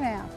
रहे हैं आप?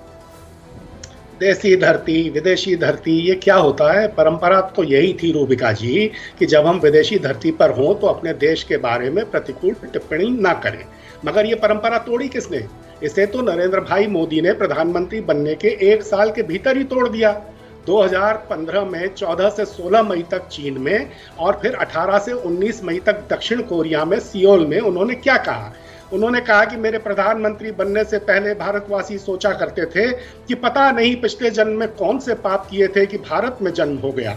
देसी धरती विदेशी धरती, ये क्या होता है? परंपरा तो यही थी रूबिका जी कि जब हम विदेशी धरती पर हों तो अपने देश के बारे में प्रतिकूल टिप्पणी ना करें। मगर ये परंपरा तोड़ी किसने? इसे तो नरेंद्र भाई मोदी ने प्रधानमंत्री बनने के 1 साल के भीतर ही तोड़ दिया। 2015 में 14 से 16 मई तक चीन में और फिर 18 से 19 मई तक दक्षिण कोरिया में सियोल में उन्होंने क्या कहा? उन्होंने कहा कि मेरे प्रधानमंत्री बनने से पहले भारतवासी सोचा करते थे कि पता नहीं पिछले जन्म में कौन से पाप किए थे कि भारत में जन्म हो गया।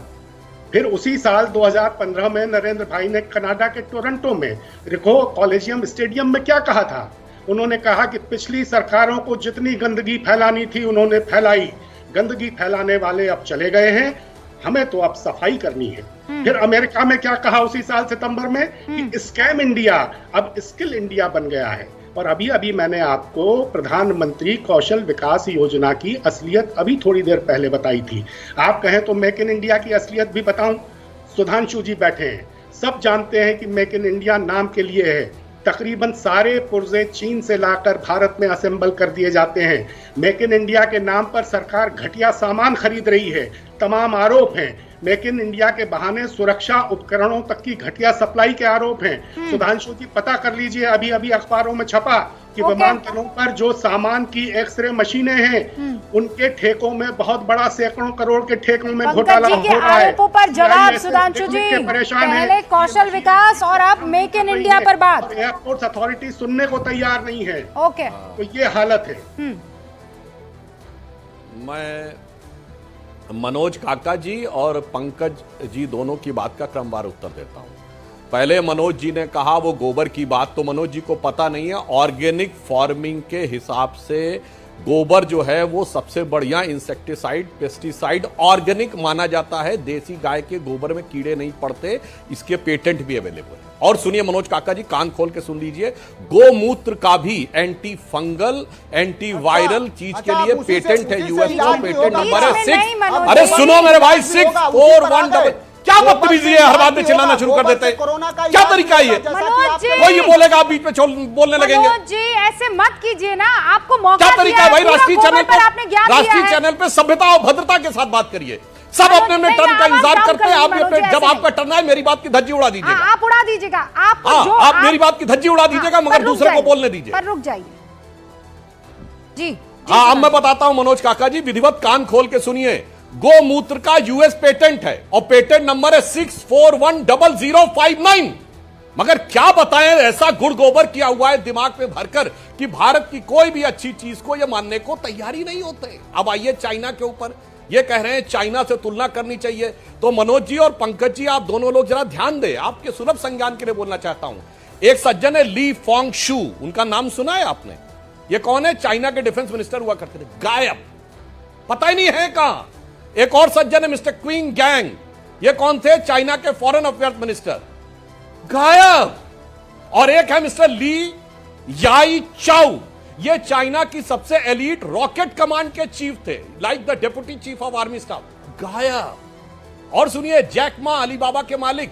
फिर उसी साल 2015 में नरेंद्र भाई ने कनाडा के टोरंटो में रिको कॉलेजियम स्टेडियम में क्या कहा था? उन्होंने कहा कि पिछली सरकारों को जितनी गंदगी फैलानी थी उन्होंने फैलाई, गंदगी फैलाने वाले अब चले गए हैं, हमें तो अब सफाई करनी है। फिर अमेरिका में क्या कहा उसी साल सितंबर में कि स्कैम इंडिया अब स्किल इंडिया बन गया है। और अभी अभी मैंने आपको प्रधानमंत्री कौशल विकास योजना की असलियत अभी थोड़ी देर पहले बताई थी। आप कहें तो मेक इन इंडिया की असलियत भी बताऊं? सुधांशु जी बैठे हैं, सब जानते हैं कि मेक इन इंडिया नाम के लिए है। तकरीबन सारे पुर्जे चीन से लाकर भारत में असेंबल कर दिए जाते हैं। मेक इन इंडिया के नाम पर सरकार घटिया सामान खरीद रही है। तमाम आरोप हैं। मेक इन इंडिया के बहाने सुरक्षा उपकरणों तक की घटिया सप्लाई के आरोप हैं। सुधांशु जी पता कर लीजिए, अभी अभी अखबारों में छपा कि विमानतलों पर जो सामान की एक्सरे मशीनें हैं उनके ठेकों में बहुत बड़ा सैकड़ों करोड़ के ठेकों में घोटाला हो रहा है। आरोपों पर जवाब सुधांशु जी, पहले कौशल विकास और अब मेक इन इंडिया पर बात। एयरपोर्ट अथॉरिटी सुनने को तैयार नहीं है। ओके, तो ये हालत है। मैं मनोज काका जी और पंकज जी दोनों की बात का क्रमवार उत्तर देता हूं। पहले मनोज जी ने कहा वो गोबर की बात, तो मनोज जी को पता नहीं है ऑर्गेनिक फार्मिंग के हिसाब से गोबर जो है वो सबसे बढ़िया इंसेक्टिसाइड पेस्टिसाइड ऑर्गेनिक माना जाता है। देसी गाय के गोबर में कीड़े नहीं पड़ते, इसके पेटेंट भी अवेलेबल है। और सुनिए मनोज काका जी, कान खोल के सुन लीजिए, गोमूत्र का भी एंटी फंगल एंटी वायरल चीज के लिए पेटेंट है। यूएस का पेटेंट नंबर है 6। अरे सुनो मेरे भाई, 6418। क्या बदतमीजी है, हर बात में चिल्लाना शुरू कर देते हैं। क्या तरीका है ये? कोई ये बोलेगा आप बीच में बोलने लगेंगे। मनोज जी ऐसे मत कीजिए ना, आपको मौका क्या तरीका है भाई? राष्ट्रीय चैनल पे सभ्यता और भद्रता के साथ बात करिए। सब अपने अपने टर्न का इंतजार करते हैं। आप जब आपका टर्न आए मेरी बात की धज्जी उड़ा दीजिएगा। आप उड़ा दीजिएगा, आप मेरी बात की धज्जी उड़ा दीजिएगा, मगर दूसरे को बोलने दीजिए। रुक जाइए जी। हाँ, अब मैं बताता हूं मनोज काका जी, विधिवत कान खोल के सुनिए। गोमूत्र का यूएस पेटेंट है और पेटेंट नंबर है 641059। मगर क्या बताएं, ऐसा गुड़ गोबर किया हुआ है दिमाग में भरकर कि भारत की कोई भी अच्छी चीज को यह मानने को तैयार ही नहीं होते। अब आइए चाइना के ऊपर, ये कह रहे हैं चाइना से तुलना करनी चाहिए। तो मनोज जी और पंकज जी, आप दोनों लोग जरा ध्यान दें, आपके सुलभ संज्ञान के लिए बोलना चाहता हूं। एक सज्जन है ली फॉन्ग शू, उनका नाम सुना है आपने? ये कौन है? चाइना के डिफेंस मिनिस्टर हुआ करते थे, गायब, पता ही नहीं है कहां। एक और सज्जन है मिस्टर क्विंग गैंग, ये कौन थे? चाइना के फॉरेन अफेयर्स मिनिस्टर, गायब। और एक है मिस्टर ली याई चाउ, ये चाइना की सबसे एलीट रॉकेट कमांड के चीफ थे, like the deputy chief of army staff, गायब। और सुनिए, जैक मा, अलीबाबा के मालिक,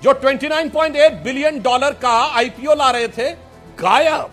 जो $29.8 बिलियन का आईपीओ ला रहे थे, गायब।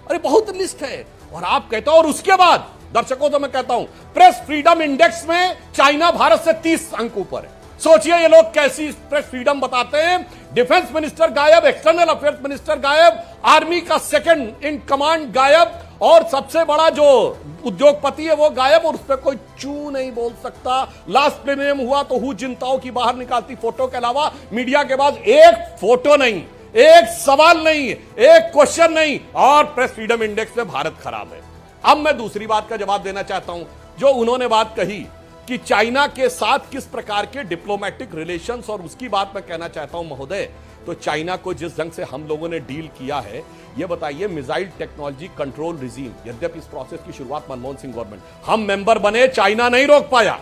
अरे बहुत लिस्ट है। और आप कहते हो, और उसके बाद दर्शकों तो मैं कहता हूं, प्रेस फ्रीडम इंडेक्स में चाइना भारत से 30 अंक ऊपर है। सोचिए ये लोग कैसी प्रेस फ्रीडम बताते हैं। डिफेंस मिनिस्टर गायब, एक्सटर्नल अफेयर्स मिनिस्टर गायब, आर्मी का सेकंड इन कमांड गायब, और सबसे बड़ा जो उद्योगपति है वो गायब, और उस पर कोई चू नहीं बोल सकता। लास्ट प्लेनियम हुआ तो हु जिंताओ की बाहर निकालती फोटो के अलावा मीडिया के पास एक फोटो नहीं, एक सवाल नहीं, एक क्वेश्चन नहीं, और प्रेस फ्रीडम इंडेक्स में भारत खराब है। अब मैं दूसरी बात का जवाब देना चाहता हूं। जो उन्होंने बात कही कि चाइना के साथ किस प्रकार के डिप्लोमेटिक रिलेशंस, और उसकी बात मैं कहना चाहता हूं महोदय, तो चाइना को जिस ढंग से हम लोगों ने डील किया है, ये बताइए, मिसाइल टेक्नोलॉजी कंट्रोल रिजीम, यद्यपि इस प्रोसेस की शुरुआत मनमोहन सिंह गवर्नमेंट, हम मेंबर बने, चाइना नहीं रोक पाया।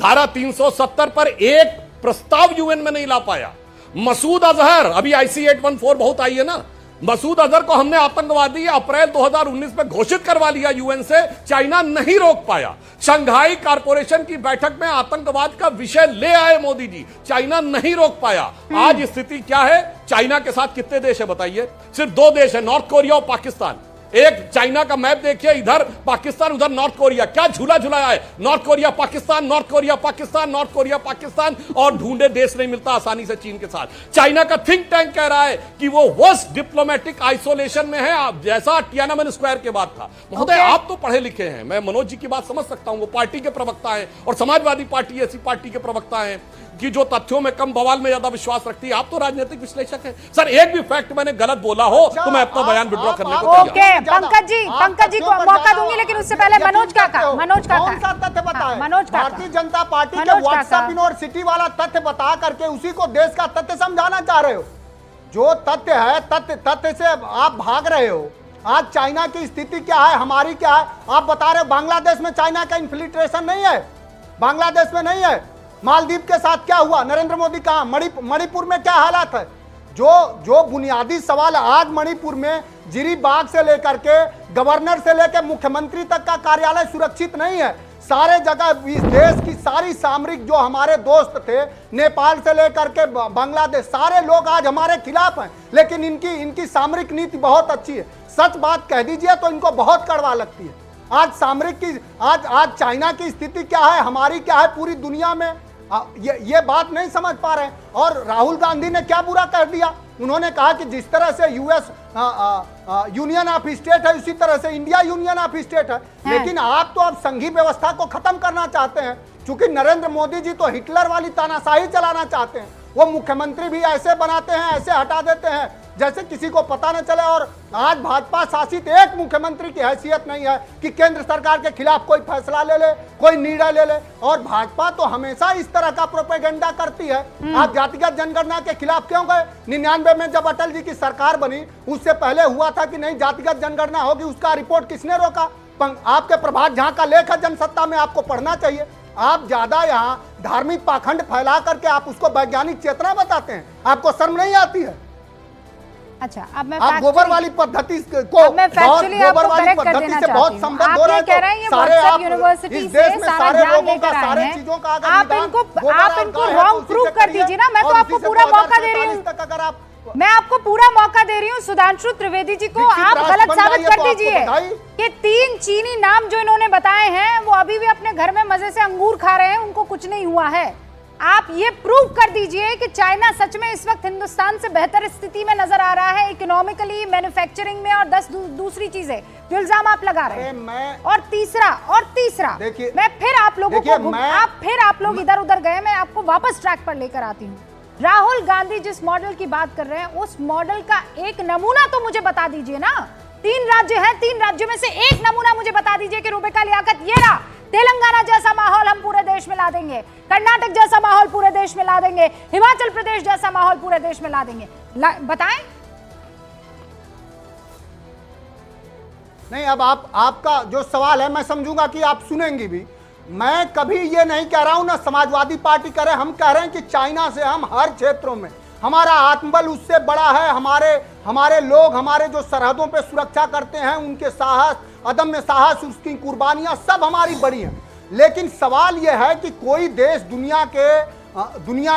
धारा 370 पर एक प्रस्ताव यूएन में नहीं ला पाया। मसूद अजहर, अभी IC 814 बहुत आई है ना, मसूद अजहर को हमने आतंकवादी अप्रैल 2019 में घोषित करवा लिया यूएन से, चाइना नहीं रोक पाया। शंघाई कॉरपोरेशन की बैठक में आतंकवाद का विषय ले आए मोदी जी, चाइना नहीं रोक पाया। आज स्थिति क्या है? चाइना के साथ कितने देश है बताइए? सिर्फ 2 देश है, नॉर्थ कोरिया और पाकिस्तान। एक चाइना का मैप देखिए, इधर पाकिस्तान, उधर नॉर्थ कोरिया, क्या झूला झुलाया है। North Korea Pakistan, north Korea Pakistan, north Korea Pakistan, और ढूंढे देश नहीं मिलता आसानी से चीन के साथ। चाइना का थिंक टैंक कह रहा है कि वो वर्स्ट डिप्लोमेटिक आइसोलेशन में है, जैसा तियानामेन स्क्वायर के बाद था। महोदय, आप तो पढ़े लिखे हैं, मैं मनोज जी की बात समझ सकता हूं, वो पार्टी के प्रवक्ता हैं और समाजवादी पार्टी ऐसी पार्टी के प्रवक्ता हैं कि जो तथ्यों में कम, बवाल में ज्यादा विश्वास रखती है। आप तो राजनीतिक विश्लेषक हैं सर, एक भी फैक्ट मैंने गलत बोला हो तो मैं अपना बयान विड्रॉ करने को तैयार। ओके, पंकज जी को मौका दूंगी, लेकिन उससे पहले मनोज काका कौन सा तथ्य बताएं? मनोज काका, भारतीय जनता पार्टी के व्हाट्सएप यूनिवर्सिटी वाला तथ्य बता करके उसी को देश का तथ्य समझाना चाह रहे हो। जो तथ्य है, तथ्य से आप भाग रहे हो। आज चाइना की स्थिति क्या है, हमारी क्या है, आप बता रहे हो। बांग्लादेश में चाइना का इन्फिल्ट्रेशन नहीं है, बांग्लादेश में नहीं है। मालदीव के साथ क्या हुआ, नरेंद्र मोदी कहां, मणिपुर में क्या हालात है। जो बुनियादी सवाल आज मणिपुर में जिरीबाग से लेकर के गवर्नर से लेकर मुख्यमंत्री तक का कार्यालय सुरक्षित नहीं है। सारे जगह इस देश की सारी सामरिक जो हमारे दोस्त थे, नेपाल से लेकर के बांग्लादेश, सारे लोग आज हमारे खिलाफ हैं, लेकिन इनकी सामरिक नीति बहुत अच्छी है। सच बात कह दीजिए तो इनको बहुत कड़वा लगती है। आज सामरिक की आज चाइना की स्थिति क्या है, हमारी क्या है पूरी दुनिया में, ये बात नहीं समझ पा रहे हैं। और राहुल गांधी ने क्या बुरा कर दिया, उन्होंने कहा कि जिस तरह से यूएस यूनियन ऑफ स्टेट है, उसी तरह से इंडिया यूनियन ऑफ स्टेट है। लेकिन आप तो अब संघीय व्यवस्था को खत्म करना चाहते हैं, क्योंकि नरेंद्र मोदी जी तो हिटलर वाली तानाशाही चलाना चाहते हैं। वो मुख्यमंत्री भी ऐसे बनाते हैं, ऐसे हटा देते हैं जैसे किसी को पता न चले। और आज भाजपा शासित एक मुख्यमंत्री की हैसियत नहीं है कि केंद्र सरकार के खिलाफ कोई फैसला ले ले, कोई निर्णय ले ले। और भाजपा तो हमेशा इस तरह का प्रोपेगेंडा करती है। आप जातिगत जनगणना के खिलाफ क्यों गए? 99 में जब अटल जी की सरकार बनी, उससे पहले हुआ था कि नहीं जातिगत जनगणना होगी, उसका रिपोर्ट किसने रोका? आपके प्रभात झा का लेख है जनसत्ता में, आपको पढ़ना चाहिए। आप ज्यादा यहाँ धार्मिक पाखंड फैला करके आप उसको वैज्ञानिक चेतना बताते हैं, आपको शर्म नहीं आती है? अच्छा, अब मैं आप गोबर वाली पद्धति को गोबर वाली पद्धति से बहुत संबद्ध हो रहे हैं। सारे आप इस देश में सारे लोगों का, सारे चीजों का अगर आप इनको रॉन्ग प्रूव कर दीजिए ना। मैं तो आपको पूरा मौका दे रही हूँ, अगर आप मैं आपको पूरा मौका दे रही हूँ। सुधांशु त्रिवेदी जी को आप गलत साबित कर दीजिए कि 3 चीनी नाम जो इन्होंने बताए हैं वो अभी भी अपने घर में मजे से अंगूर खा रहे हैं, उनको कुछ नहीं हुआ है। आप ये प्रूव कर दीजिए कि चाइना सच में इस वक्त हिंदुस्तान से बेहतर स्थिति में नजर आ रहा है, इकोनॉमिकली, मैन्युफैक्चरिंग में, और 10 दूसरी चीजें जो इल्जाम आप लगा रहे हैं। और तीसरा मैं फिर आप लोगों को आप लोग इधर उधर गए, मैं आपको वापस ट्रैक पर लेकर आती हूँ। राहुल गांधी जिस मॉडल की बात कर रहे हैं, उस मॉडल का एक नमूना तो मुझे बता दीजिए ना। 3 राज्य हैं, 3 राज्यों में से एक नमूना मुझे बता दीजिए कि रुबिका लियाकत ये रहा। तेलंगाना जैसा माहौल हम पूरे देश में ला देंगे, कर्नाटक जैसा माहौल पूरे देश में ला देंगे, हिमाचल प्रदेश जैसा माहौल पूरे देश में ला देंगे। बताएं। नहीं, अब आपका जो सवाल है मैं समझूंगा कि आप सुनेंगी भी। मैं कभी ये नहीं कह रहा हूं, ना समाजवादी पार्टी कह रहे हैं, हम कह रहे हैं कि चाइना से हम हर क्षेत्रों में, हमारा आत्मबल उससे बड़ा है। हमारे लोग, हमारे जो सरहदों पे सुरक्षा करते हैं, उनके साहस, अदम्य साहस, उसकी कुर्बानियां सब हमारी बड़ी हैं। लेकिन सवाल यह है कि कोई देश दुनिया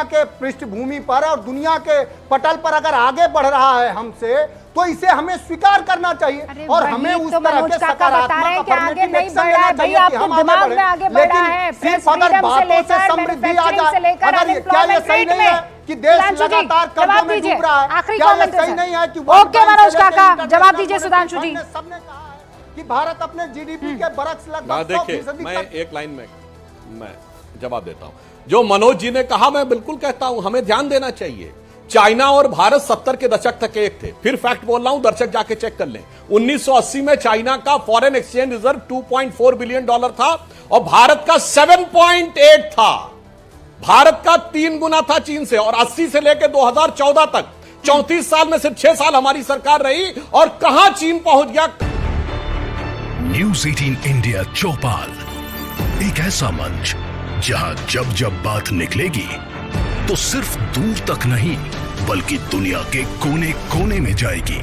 के पृष्ठभूमि पर और दुनिया के पटल पर अगर आगे बढ़ रहा है हमसे, तो इसे हमें स्वीकार करना चाहिए और हमें उस तरह के सकारात्मक अफर्मेटिव एक्शन लेना चाहिए कि हम आगे बढ़े। लेकिन सिर्फ अगर बातों से समृद्धि आ जाए, अगर क्या ये सही नहीं है कि देश लगातार कर्जों में डूब रहा है? क्या ये सही नहीं है कि ओके मनोज काका, जवाब दीजिए सुधांशु जी। सबने कहा है कि भारत अपने जीडीपी के बरक्स लगभग 100% मैं एक लाइन में मैं जवाब देता हूं। जो मनोज जी ने कहा मैं बिल्कुल कहता हूं, हमें ध्यान देना चाहिए। चाइना और भारत 70 के दशक तक एक थे। फिर फैक्ट बोल रहा हूं, दर्शक जाके चेक कर लें। 1980 में चाइना का फॉरेन एक्सचेंज रिजर्व $2.4 बिलियन था और भारत का 7.8 था। भारत का 3 गुना था चीन से। और 80 से लेकर 2014 तक 34 साल में सिर्फ 6 साल हमारी सरकार रही और कहां चीन पहुंच गया। न्यूज़ 18 इंडिया चौपाल, एक ऐसा मंच जहां जब जब बात निकलेगी तो सिर्फ दूर तक नहीं बल्कि दुनिया के कोने कोने में जाएगी,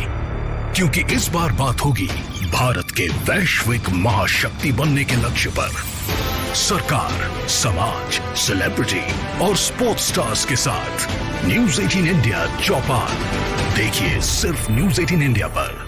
क्योंकि इस बार बात होगी भारत के वैश्विक महाशक्ति बनने के लक्ष्य पर। सरकार, समाज, सेलिब्रिटी और स्पोर्ट्स स्टार्स के साथ न्यूज़ 18 इंडिया चौपाल देखिए सिर्फ न्यूज़ 18 इंडिया पर।